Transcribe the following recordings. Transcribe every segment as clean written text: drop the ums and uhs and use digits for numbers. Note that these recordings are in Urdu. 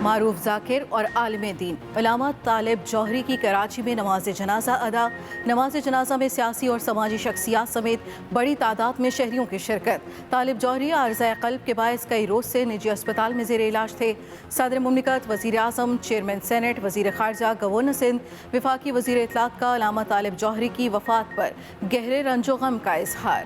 معروف ذاکر اور عالم دین علامہ طالب جوہری کی کراچی میں نماز جنازہ ادا۔ نماز جنازہ میں سیاسی اور سماجی شخصیات سمیت بڑی تعداد میں شہریوں کی شرکت۔ طالب جوہری عارضہ قلب کے باعث کئی روز سے نجی اسپتال میں زیر علاج تھے۔ صدر مملکت، وزیر اعظم، چیئرمین سینٹ، وزیر خارجہ، گورنر سندھ، وفاقی وزیر اطلاعات کا علامہ طالب جوہری کی وفات پر گہرے رنج و غم کا اظہار۔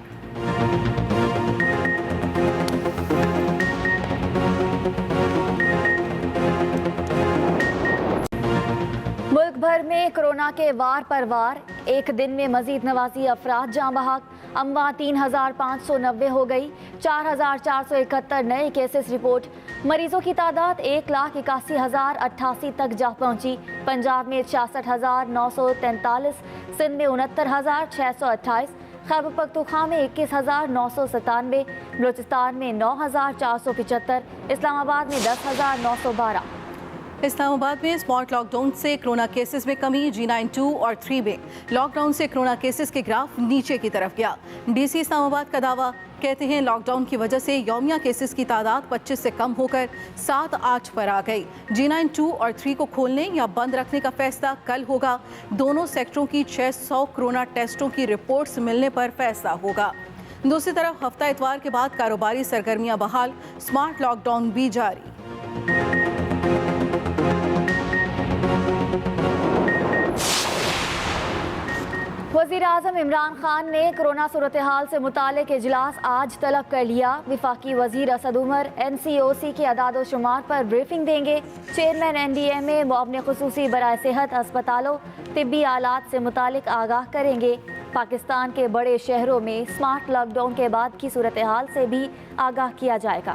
ملک بھر میں کورونا کے وار پر وار، ایک دن میں مزید 89 افراد جاں بحق، اموات 3590 ہو گئی، 4471 نئے کیسز رپورٹ۔ مریضوں کی تعداد 1,81,088 تک جا پہنچی۔ پنجاب میں 66,943، سندھ میں 69,628، خیبر پختونخوا میں 21,997، بلوچستان میں 9,475، اسلام آباد میں 10,912۔ اسلام آباد میں اسمارٹ لاک ڈاؤن سے کرونا کیسز میں کمی، G9-2 اور 3 میں لاک ڈاؤن سے کرونا کیسز کے گراف نیچے کی طرف گیا۔ ڈی سی اسلام آباد کا دعویٰ، کہتے ہیں لاک ڈاؤن کی وجہ سے یومیہ کیسز کی تعداد 25 سے کم ہو کر 7-8 پر آ گئی۔ G9-2 اور 3 کو کھولنے یا بند رکھنے کا فیصلہ کل ہوگا۔ دونوں سیکٹروں کی 600 کرونا ٹیسٹوں کی رپورٹس ملنے پر فیصلہ ہوگا۔ دوسری طرف ہفتہ اتوار کے بعد کاروباری سرگرمیاں بحال، اسمارٹ لاک ڈاؤن بھی جاری۔ وزیر اعظم عمران خان نے کورونا صورتحال سے متعلق اجلاس آج طلب کر لیا۔ وفاقی وزیر اسد عمر NCOC کے اعداد و شمار پر بریفنگ دیں گے۔ چیئرمین NDMA معاون خصوصی برائے صحت اسپتالوں طبی آلات سے متعلق آگاہ کریں گے۔ پاکستان کے بڑے شہروں میں اسمارٹ لاک ڈاؤن کے بعد کی صورتحال سے بھی آگاہ کیا جائے گا۔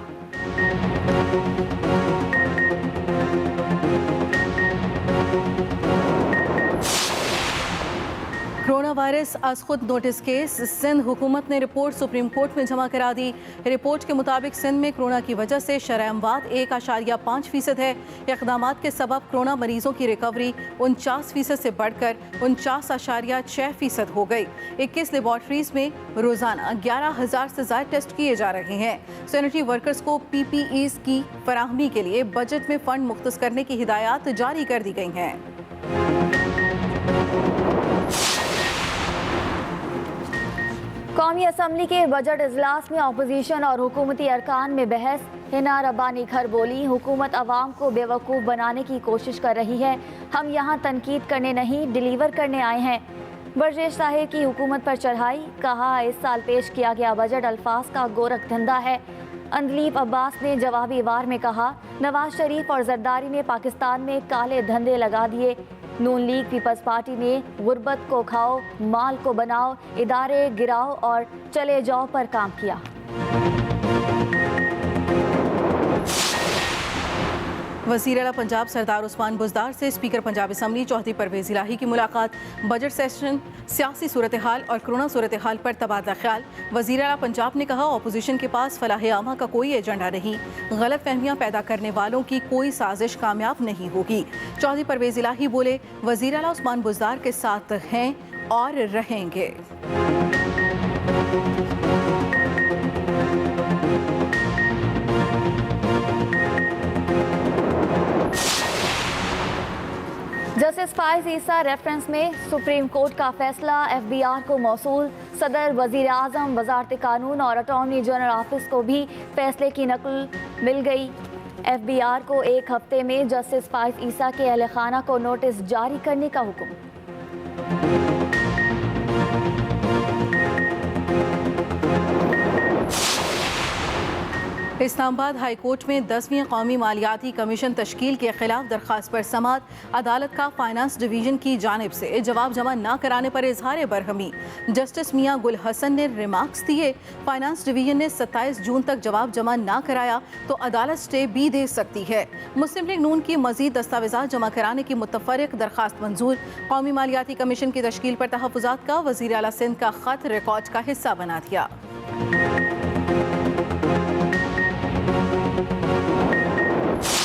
کرونا وائرس از خود نوٹس کیس، سندھ حکومت نے رپورٹ سپریم کورٹ میں جمع کرا دی۔ رپورٹ کے مطابق سندھ میں کرونا کی وجہ سے شرح اموات 1.5% ہے۔ اقدامات کے سبب کرونا مریضوں کی ریکوری 49% سے بڑھ کر 49.6% ہو گئی۔ 21 لیبارٹریز میں روزانہ 11,000 سے زائد ٹیسٹ کیے جا رہے ہیں۔ سینیٹری ورکرز کو PPEs کی فراہمی کے لیے بجٹ میں فنڈ مختص کرنے کی ہدایات جاری کر دی گئی ہیں۔ قومی اسمبلی کے بجٹ اجلاس میں اپوزیشن اور حکومتی ارکان میں بحث۔ حنا ربانی گھر بولی، حکومت عوام کو بیوقوف بنانے کی کوشش کر رہی ہے، ہم یہاں تنقید کرنے نہیں ڈیلیور کرنے آئے ہیں۔ برجیش طاہر کی حکومت پر چڑھائی، کہا اس سال پیش کیا گیا بجٹ الفاظ کا گورکھ دھندا ہے۔ اندلیب عباس نے جوابی وار میں کہا، نواز شریف اور زرداری نے پاکستان میں کالے دھندے لگا دیے۔ نون لیگ پیپلز پارٹی نے غربت کو کھاؤ، مال کو بناؤ، ادارے گراؤ اور چلے جاؤ پر کام کیا۔ وزیر اعلیٰ پنجاب سردار عثمان بزدار سے اسپیکر پنجاب اسمبلی چوہدری پرویز الہی کی ملاقات۔ بجٹ سیشن، سیاسی صورتحال اور کرونا صورتحال پر تبادلہ خیال۔ وزیر اعلیٰ پنجاب نے کہا، اپوزیشن کے پاس فلاح عامہ کا کوئی ایجنڈا نہیں، غلط فہمیاں پیدا کرنے والوں کی کوئی سازش کامیاب نہیں ہوگی۔ چوہدری پرویز الہی بولے، وزیر اعلیٰ عثمان بزدار کے ساتھ ہیں اور رہیں گے۔ جسٹس فائز عیسیٰ ریفرنس میں سپریم کورٹ کا فیصلہ FBR کو موصول۔ صدر، وزیر اعظم، وزارت قانون اور اٹارنی جنرل آفس کو بھی فیصلے کی نقل مل گئی۔ FBR کو ایک ہفتے میں جسٹس فائز عیسیٰ کے اہل خانہ کو نوٹس جاری کرنے کا حکم۔ اسلام آباد ہائی کورٹ میں 10ویں قومی مالیاتی کمیشن تشکیل کے خلاف درخواست پر سماعت۔ عدالت کا فائنانس ڈویژن کی جانب سے جواب جمع نہ کرانے پر اظہار برہمی۔ جسٹس میاں گل حسن نے ریمارکس دیے، فائنانس ڈویژن نے 27 جون تک جواب جمع نہ کرایا تو عدالت سٹے بھی دے سکتی ہے۔ مسلم لیگ نون کی مزید دستاویزات جمع کرانے کی متفرق درخواست منظور۔ قومی مالیاتی کمیشن کی تشکیل پر تحفظات کا وزیر اعلیٰ سندھ کا خط ریکارڈ کا حصہ بنا دیا۔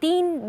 3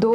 2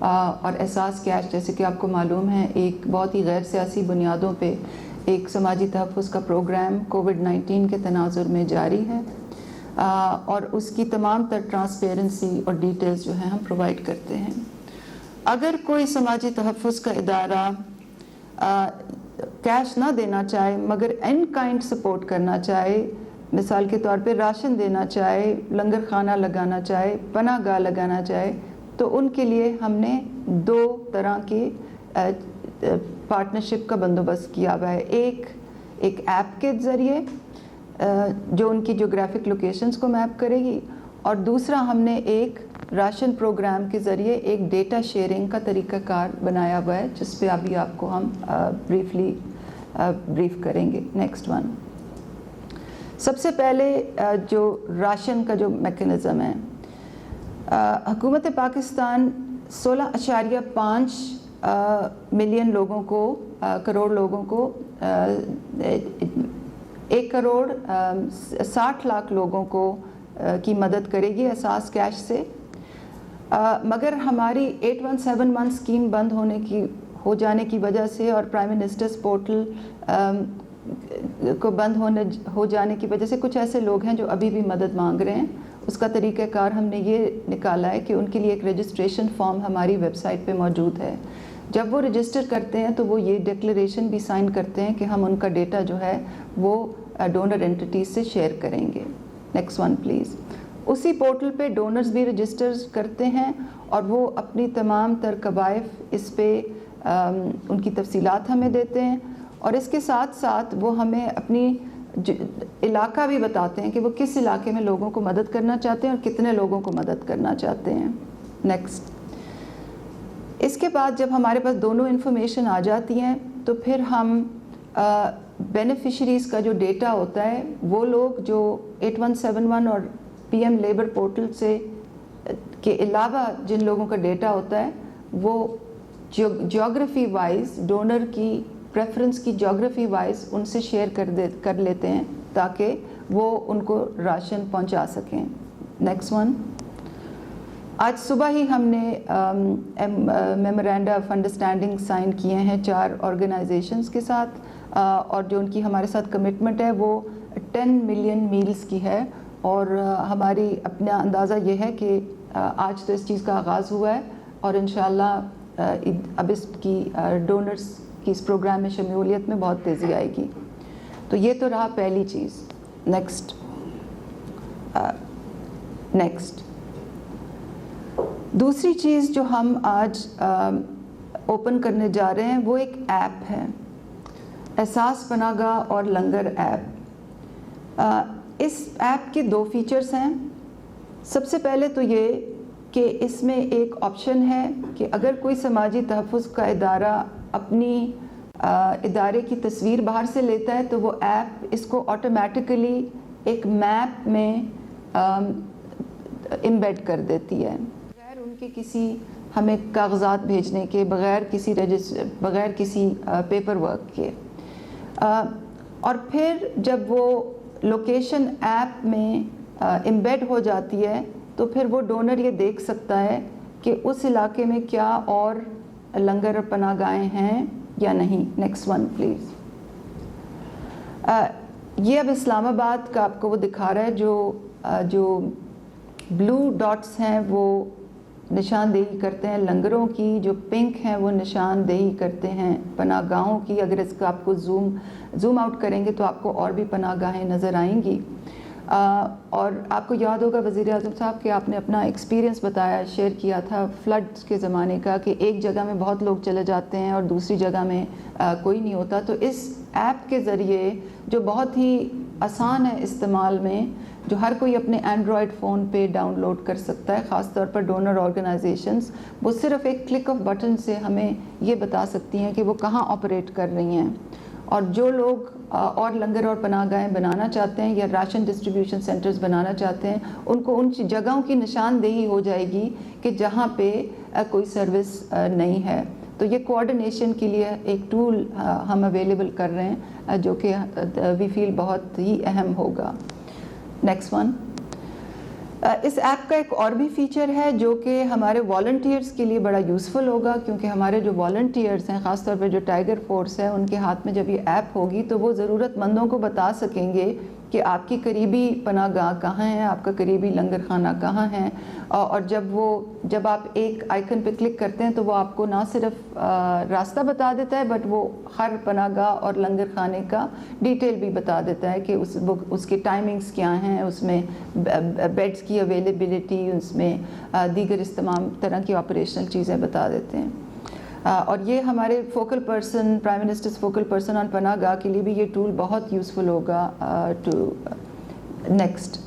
اور احساس کیش جیسے کہ آپ کو معلوم ہے ایک بہت ہی غیر سیاسی بنیادوں پہ ایک سماجی تحفظ کا پروگرام کووڈ-19 کے تناظر میں جاری ہے، اور اس کی تمام تر ٹرانسپیرنسی اور ڈیٹیلز جو ہیں ہم پرووائڈ کرتے ہیں۔ اگر کوئی سماجی تحفظ کا ادارہ کیش نہ دینا چاہے مگر ان کائنڈ سپورٹ کرنا چاہے، مثال کے طور پہ راشن دینا چاہے، لنگر خانہ لگانا چاہے، پناہ گاہ لگانا چاہے، تو ان کے لیے ہم نے 2 طرح کی پارٹنرشپ کا بندوبست کیا ہوا ہے۔ ایک ایپ کے ذریعے جو ان کی جیوگرافک لوکیشنز کو میپ کرے گی، اور دوسرا ہم نے ایک راشن پروگرام کے ذریعے ایک ڈیٹا شیئرنگ کا طریقہ کار بنایا ہوا ہے، جس پہ ابھی آپ کو ہم بریفلی بریف کریں گے۔ نیکسٹ ون، سب سے پہلے جو راشن کا جو میکنزم ہے، حکومت پاکستان 16.5 ملین لوگوں کو، کروڑ لوگوں کو، 1 کروڑ 60 لاکھ لوگوں کو کی مدد کرے گی احساس کیش سے، مگر ہماری 8171 اسکیم بند ہو جانے کی وجہ سے اور پرائم منسٹرز پورٹل کو بند ہو جانے کی وجہ سے کچھ ایسے لوگ ہیں جو ابھی بھی مدد مانگ رہے ہیں۔ اس کا طریقہ کار ہم نے یہ نکالا ہے کہ ان کے لیے ایک رجسٹریشن فارم ہماری ویب سائٹ پہ موجود ہے۔ جب وہ رجسٹر کرتے ہیں تو وہ یہ ڈکلیریشن بھی سائن کرتے ہیں کہ ہم ان کا ڈیٹا جو ہے وہ ڈونر انٹیٹیز سے شیئر کریں گے۔ Next one please. اسی پورٹل پہ ڈونرز بھی رجسٹر کرتے ہیں اور وہ اپنی تمام تر قوائف اس پہ ان کی تفصیلات ہمیں دیتے ہیں، اور اس کے ساتھ ساتھ وہ ہمیں اپنی علاقہ بھی بتاتے ہیں کہ وہ کس علاقے میں لوگوں کو مدد کرنا چاہتے ہیں اور کتنے لوگوں کو مدد کرنا چاہتے ہیں۔ نیکسٹ، اس کے بعد جب ہمارے پاس دونوں انفارمیشن آ جاتی ہیں تو پھر ہم بینیفیشریز کا جو ڈیٹا ہوتا ہے، وہ لوگ جو 8171 اور پی ایم لیبر پورٹل سے کے علاوہ جن لوگوں کا ڈیٹا ہوتا ہے، وہ جیوگرافی وائز ڈونر کی پریفرنس کی جیوگرافی وائز ان سے شیئر کر لیتے ہیں تاکہ وہ ان کو راشن پہنچا سکیں۔ نیکسٹ ون، آج صبح ہی ہم نے میمورینڈا آف انڈرسٹینڈنگ سائن کیے ہیں 4 آرگنائزیشنز کے ساتھ، اور جو ان کی ہمارے ساتھ کمٹمنٹ ہے وہ 10 ملین میلز کی ہے، اور ہماری اپنا اندازہ یہ ہے کہ آج تو اس چیز کا آغاز ہوا ہے، اور انشاءاللہ اب اس کی ڈونرز کی اس پروگرام میں شمولیت میں بہت تیزی آئے گی۔ تو یہ تو رہا پہلی چیز۔ نیکسٹ دوسری چیز جو ہم آج اوپن کرنے جا رہے ہیں وہ ایک ایپ ہے، احساس پناہ گاہ اور لنگر ایپ۔ اس ایپ کے 2 فیچرز ہیں۔ سب سے پہلے تو یہ کہ اس میں ایک آپشن ہے کہ اگر کوئی سماجی تحفظ کا ادارہ اپنی ادارے کی تصویر باہر سے لیتا ہے تو وہ ایپ اس کو آٹومیٹیکلی ایک میپ میں امبیڈ کر دیتی ہے، بغیر ان کے کسی ہمیں کاغذات بھیجنے کے، بغیر کسی پیپر ورک کے۔ اور پھر جب وہ لوکیشن ایپ میں امبیڈ ہو جاتی ہے تو پھر وہ ڈونر یہ دیکھ سکتا ہے کہ اس علاقے میں کیا اور لنگر اور پناہ گاہیں ہیں یا نہیں۔ Next one please. یہ اب اسلام آباد کا آپ کو وہ دکھا رہا ہے، جو بلو ڈاٹس ہیں وہ نشاندہی کرتے ہیں لنگروں کی، جو پنک ہیں وہ نشاندہی کرتے ہیں پناہ گاہوں کی۔ اگر اس کا آپ کو زوم آؤٹ کریں گے تو آپ کو اور بھی پناہ گاہیں نظر آئیں گی۔ اور آپ کو یاد ہوگا وزیر اعظم صاحب کہ آپ نے اپنا ایکسپیرینس بتایا، شیئر کیا تھا فلڈز کے زمانے کا، کہ ایک جگہ میں بہت لوگ چلے جاتے ہیں اور دوسری جگہ میں کوئی نہیں ہوتا۔ تو اس ایپ کے ذریعے جو بہت ہی آسان ہے استعمال میں، جو ہر کوئی اپنے اینڈرائڈ فون پہ ڈاؤن لوڈ کر سکتا ہے، خاص طور پر ڈونر آرگنائزیشنز، وہ صرف ایک کلک آف بٹن سے ہمیں یہ بتا سکتی ہیں کہ وہ کہاں آپریٹ کر رہی ہیں۔ اور جو لوگ اور لنگر اور پناہ گاہیں بنانا چاہتے ہیں یا راشن ڈسٹریبیوشن سینٹرز بنانا چاہتے ہیں، ان کو ان جگہوں کی نشاندہی ہو جائے گی کہ جہاں پہ کوئی سروس نہیں ہے۔ تو یہ کوآرڈینیشن کے لیے ایک ٹول ہم اویلیبل کر رہے ہیں جو کہ وی فیل بہت ہی اہم ہوگا۔ نیکسٹ ون، اس ایپ کا ایک اور بھی فیچر ہے جو کہ ہمارے والنٹیئرز کے لیے بڑا یوزفل ہوگا، کیونکہ ہمارے جو والنٹیئرز ہیں خاص طور پہ جو ٹائیگر فورس ہے ان کے ہاتھ میں جب یہ ایپ ہوگی تو وہ ضرورت مندوں کو بتا سکیں گے کہ آپ کی قریبی پناہ گاہ کہاں ہیں، آپ کا قریبی لنگر خانہ کہاں ہے، اور جب آپ ایک آئیکن پہ کلک کرتے ہیں تو وہ آپ کو نہ صرف راستہ بتا دیتا ہے بٹ وہ ہر پناہ گاہ اور لنگر خانے کا ڈیٹیل بھی بتا دیتا ہے کہ اس کے ٹائمنگز کیا ہیں، اس میں بیڈز کی اویلیبلٹی، اس میں دیگر اس تمام طرح کی آپریشنل چیزیں بتا دیتے ہیں۔ اور یہ ہمارے focal person, prime ministers focal person on پناہ گاہ کے لیے بھی یہ ٹول بہت یوزفل ہوگا۔ نیکسٹ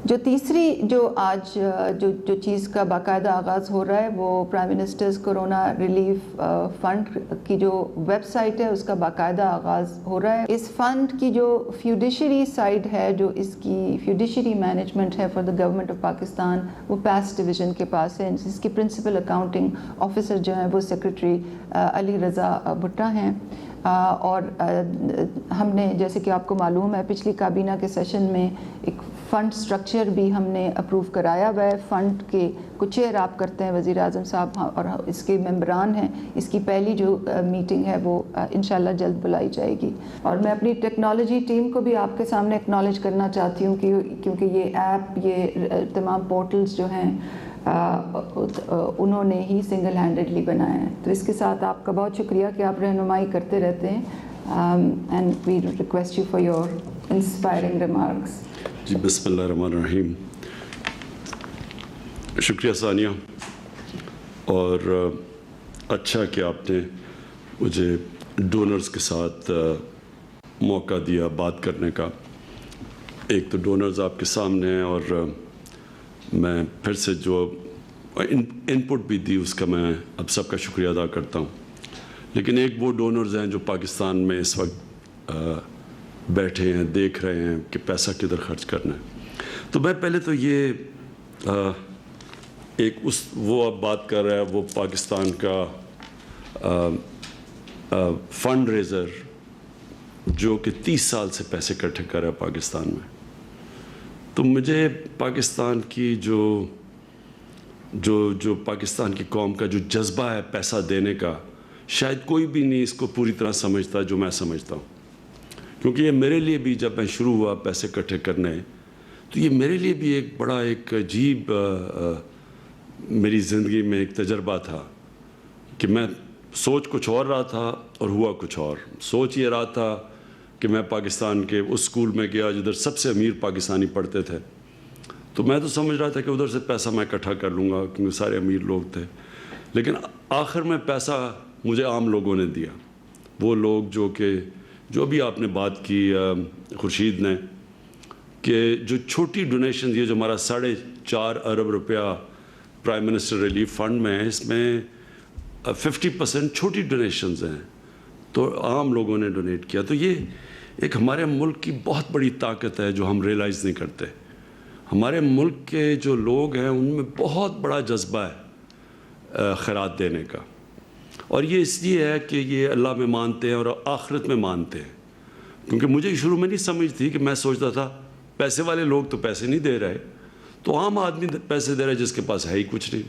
جو تیسری جو آج جو چیز کا باقاعدہ آغاز ہو رہا ہے وہ prime ministers corona relief fund کی جو ویب سائٹ ہے اس کا باقاعدہ آغاز ہو رہا ہے۔ اس فنڈ کی جو فیوڈیشری سائڈ ہے، جو اس کی فیوڈیشری مینجمنٹ ہے for the government of Pakistan, وہ پیس ڈویژن کے پاس ہے۔ اس کی پرنسپل اکاؤنٹنگ آفیسر جو ہیں وہ سیکرٹری علی رضا بھٹا ہیں، اور ہم نے جیسے کہ آپ کو معلوم ہے پچھلی کابینہ کے سیشن میں ایک فنڈ سٹرکچر بھی ہم نے اپروو کرایا ہوا ہے۔ فنڈ کے کو چیئر آپ کرتے ہیں وزیر اعظم صاحب اور اس کے ممبران ہیں۔ اس کی پہلی جو میٹنگ ہے وہ انشاءاللہ جلد بلائی جائے گی۔ اور میں اپنی ٹیکنالوجی ٹیم کو بھی آپ کے سامنے اکنالج کرنا چاہتی ہوں کیونکہ یہ ایپ، یہ تمام پورٹلز جو ہیں انہوں نے ہی سنگل ہینڈڈلی بنایا ہے۔ تو اس کے ساتھ آپ کا بہت شکریہ کہ آپ رہنمائی کرتے رہتے ہیں، and we request you for your inspiring remarks. جی بسم اللہ الرحمن الرحیم۔ شکریہ ثانیہ، اور اچھا کہ آپ نے مجھے ڈونرز کے ساتھ موقع دیا بات کرنے کا۔ ایک تو ڈونرز آپ کے سامنے ہیں، اور میں پھر سے جو ان پٹ بھی دی اس کا میں اب سب کا شکریہ ادا کرتا ہوں۔ لیکن ایک وہ ڈونرز ہیں جو پاکستان میں اس وقت بیٹھے ہیں، دیکھ رہے ہیں کہ پیسہ کدھر خرچ کرنا ہے۔ تو میں پہلے تو یہ وہ اب بات کر رہا ہے وہ پاکستان کا فنڈ ریزر جو کہ 30 سال سے پیسے اکٹھے کر رہا ہے پاکستان میں۔ تو مجھے پاکستان کی جو پاکستان کی قوم کا جو جذبہ ہے پیسہ دینے کا، شاید کوئی بھی نہیں اس کو پوری طرح سمجھتا جو میں سمجھتا ہوں، کیونکہ یہ میرے لیے بھی جب میں شروع ہوا پیسے اکٹھے کرنے تو یہ میرے لیے بھی ایک بڑا ایک عجیب میری زندگی میں ایک تجربہ تھا کہ میں سوچ کچھ اور رہا تھا اور ہوا کچھ اور۔ سوچ یہ رہا تھا کہ میں پاکستان کے اس اسکول میں گیا جدھر سب سے امیر پاکستانی پڑھتے تھے، تو میں تو سمجھ رہا تھا کہ ادھر سے پیسہ میں اکٹھا کر لوں گا کیونکہ سارے امیر لوگ تھے، لیکن آخر میں پیسہ مجھے عام لوگوں نے دیا۔ وہ لوگ جو بھی آپ نے بات کی خورشید نے، کہ جو چھوٹی ڈونیشن یہ جو ہمارا 4.5 ارب روپیہ پرائم منسٹر ریلیف فنڈ میں ہے، اس میں 50% چھوٹی ڈونیشنز ہیں، تو عام لوگوں نے ڈونیٹ کیا۔ تو یہ ایک ہمارے ملک کی بہت بڑی طاقت ہے جو ہم ریئلائز نہیں کرتے۔ ہمارے ملک کے جو لوگ ہیں ان میں بہت بڑا جذبہ ہے خیرات دینے کا، اور یہ اس لیے ہے کہ یہ اللہ میں مانتے ہیں اور آخرت میں مانتے ہیں۔ کیونکہ مجھے شروع میں نہیں سمجھ تھی، کہ میں سوچتا تھا پیسے والے لوگ تو پیسے نہیں دے رہے، تو عام آدمی پیسے دے رہا ہے جس کے پاس ہے ہی کچھ نہیں،